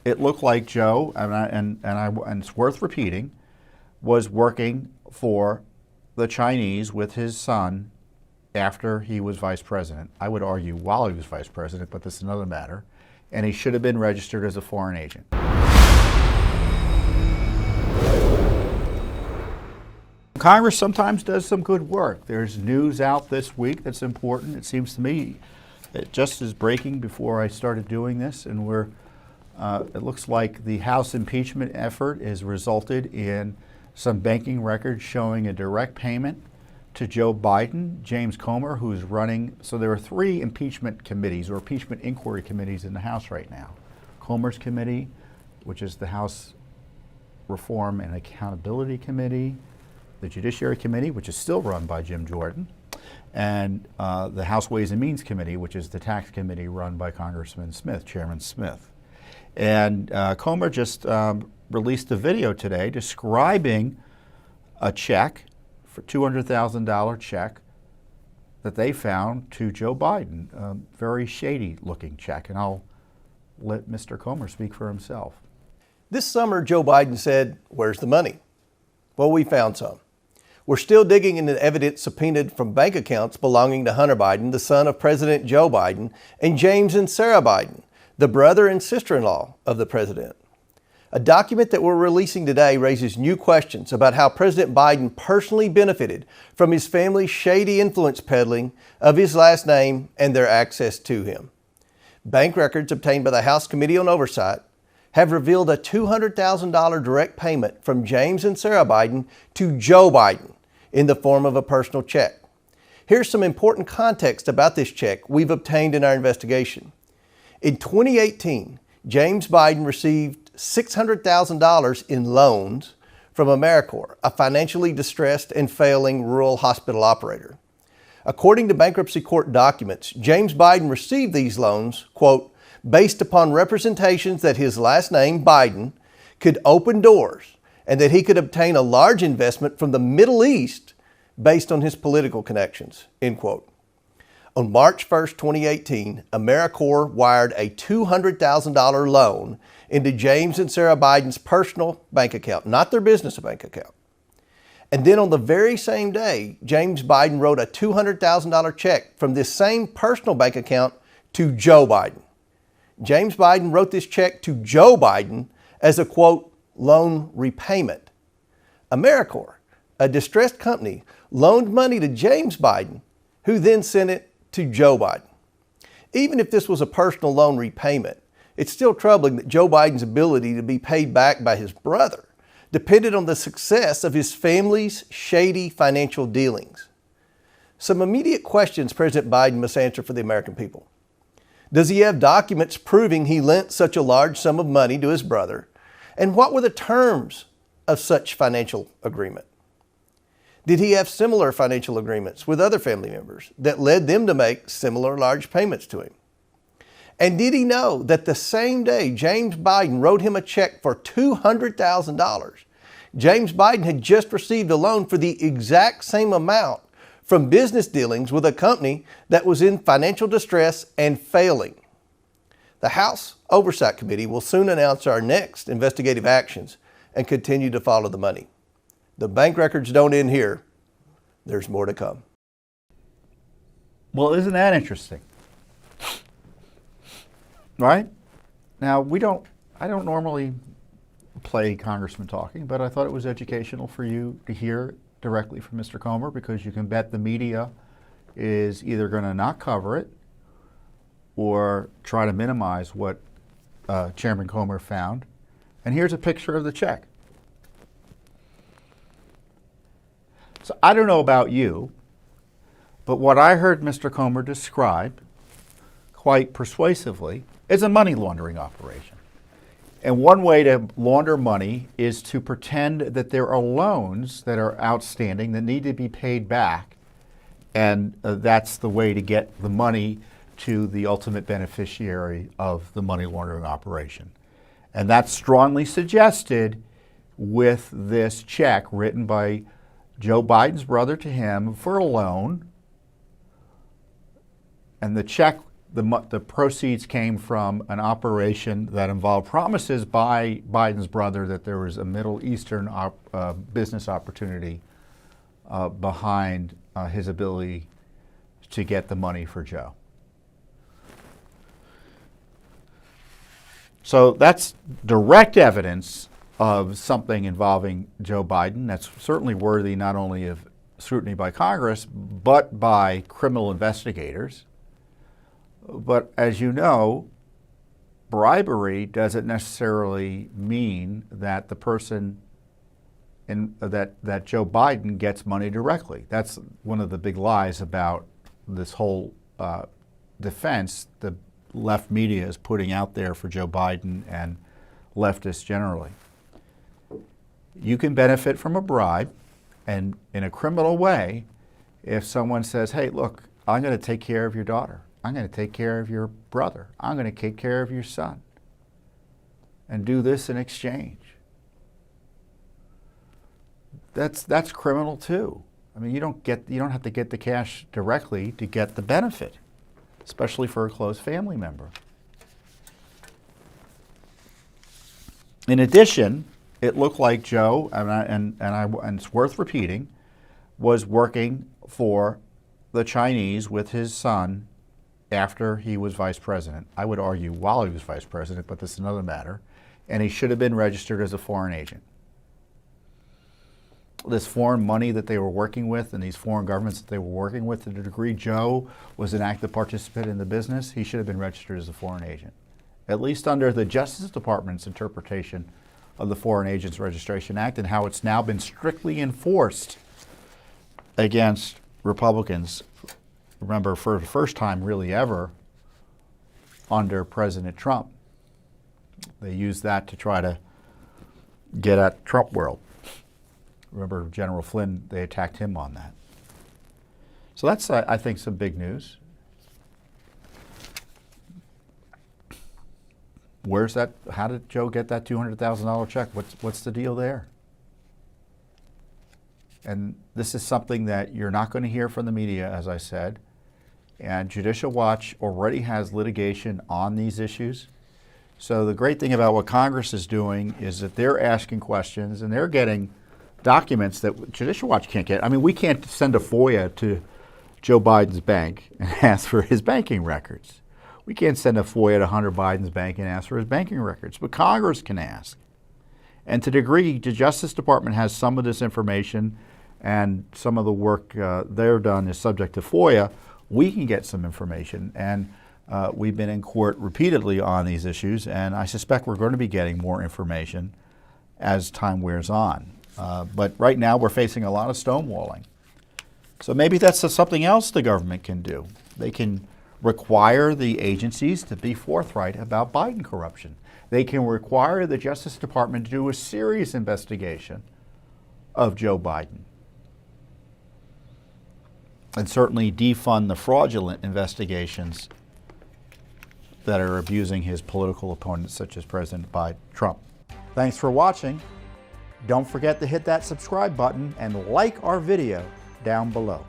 it looked like Joe, and it's worth repeating, was working for the Chinese with his son after he was vice president. I would argue while he was vice president, but this is another matter. And he should have been registered as a foreign agent. Congress sometimes does some good work. There's news out this week that's important. It seems to me it just is breaking before I started doing this, and it looks like the House impeachment effort has resulted in some banking records showing a direct payment to Joe Biden. James Comer, who's running, so there are 3 impeachment committees or impeachment inquiry committees in the House right now. Comer's committee, which is the House Reform and Accountability Committee, the Judiciary Committee, which is still run by Jim Jordan, and the House Ways and Means Committee, which is the tax committee run by Congressman Smith, Chairman Smith. And Comer just released a video today describing a check, for $200,000 check, that they found to Joe Biden, a very shady looking check. And I'll let Mr. Comer speak for himself. This summer, Joe Biden said, "Where's the money?" Well, we found some. We're still digging into evidence subpoenaed from bank accounts belonging to Hunter Biden, the son of President Joe Biden, and James and Sarah Biden, the brother and sister-in-law of the president. A document that we're releasing today raises new questions about how President Biden personally benefited from his family's shady influence peddling of his last name and their access to him. Bank records obtained by the House Committee on Oversight have revealed a $200,000 direct payment from James and Sarah Biden to Joe Biden in the form of a personal check. Here's some important context about this check we've obtained in our investigation. In 2018, James Biden received $600,000 in loans from AmeriCorps, a financially distressed and failing rural hospital operator. According to bankruptcy court documents, James Biden received these loans, quote, based upon representations that his last name, Biden, could open doors and that he could obtain a large investment from the Middle East based on his political connections, end quote. On March 1st, 2018, AmeriCorps wired a $200,000 loan into James and Sarah Biden's personal bank account, not their business bank account. And then on the very same day, James Biden wrote a $200,000 check from this same personal bank account to Joe Biden. James Biden wrote this check to Joe Biden as a, quote, loan repayment. AmeriCorps, a distressed company, loaned money to James Biden, who then sent it to Joe Biden. Even if this was a personal loan repayment, it's still troubling that Joe Biden's ability to be paid back by his brother depended on the success of his family's shady financial dealings. Some immediate questions President Biden must answer for the American people. Does he have documents proving he lent such a large sum of money to his brother? And what were the terms of such financial agreement? Did he have similar financial agreements with other family members that led them to make similar large payments to him? And did he know that the same day James Biden wrote him a check for $200,000, James Biden had just received a loan for the exact same amount from business dealings with a company that was in financial distress and failing? The House Oversight Committee will soon announce our next investigative actions and continue to follow the money. The bank records don't end here. There's more to come. Well, isn't that interesting? Right? Now, I don't normally play Congressman talking, but I thought it was educational for you to hear directly from Mr. Comer, because you can bet the media is either going to not cover it or try to minimize what Chairman Comer found. And here's a picture of the check. So I don't know about you, but what I heard Mr. Comer describe quite persuasively is a money laundering operation. And one way to launder money is to pretend that there are loans that are outstanding that need to be paid back, and that's the way to get the money to the ultimate beneficiary of the money laundering operation. And that's strongly suggested with this check written by Joe Biden's brother to him for a loan. And the check the proceeds came from an operation that involved promises by Biden's brother that there was a Middle Eastern business opportunity behind his ability to get the money for Joe. So that's direct evidence of something involving Joe Biden that's certainly worthy not only of scrutiny by Congress, but by criminal investigators. But as you know, bribery doesn't necessarily mean that the person that Joe Biden gets money directly. That's one of the big lies about this whole defense the left media is putting out there for Joe Biden and leftists generally. You can benefit from a bribe, and in a criminal way, if someone says, hey, look, I'm going to take care of your daughter. I'm going to take care of your brother. I'm going to take care of your son. And do this in exchange. That's criminal too. I mean, you don't have to get the cash directly to get the benefit, especially for a close family member. In addition, it looked like Joe, and it's worth repeating, was working for the Chinese with his son after he was vice president. I would argue while he was vice president, but that's another matter. And he should have been registered as a foreign agent. This foreign money that they were working with and these foreign governments that they were working with, to the degree Joe was an active participant in the business, he should have been registered as a foreign agent, at least under the Justice Department's interpretation of the Foreign Agents Registration Act and how it's now been strictly enforced against Republicans. Remember, for the first time really ever under President Trump. They used that to try to get at Trump world. Remember General Flynn, they attacked him on that. So that's, I think, some big news. Where's that? How did Joe get that $200,000 check? What's the deal there? And this is something that you're not going to hear from the media, as I said. And Judicial Watch already has litigation on these issues. So the great thing about what Congress is doing is that they're asking questions and they're getting documents that Judicial Watch can't get. I mean, we can't send a FOIA to Joe Biden's bank and ask for his banking records. We can't send a FOIA to Hunter Biden's bank and ask for his banking records, but Congress can ask. And to the degree the Justice Department has some of this information and some of the work they're done is subject to FOIA, we can get some information. And we've been in court repeatedly on these issues, and I suspect we're going to be getting more information as time wears on. But right now we're facing a lot of stonewalling. So maybe that's something else the government can do. They can require the agencies to be forthright about Biden corruption. They can require the Justice Department to do a serious investigation of Joe Biden. And certainly defund the fraudulent investigations that are abusing his political opponents, such as President Trump. Thanks for watching. Don't forget to hit that subscribe button and like our video down below.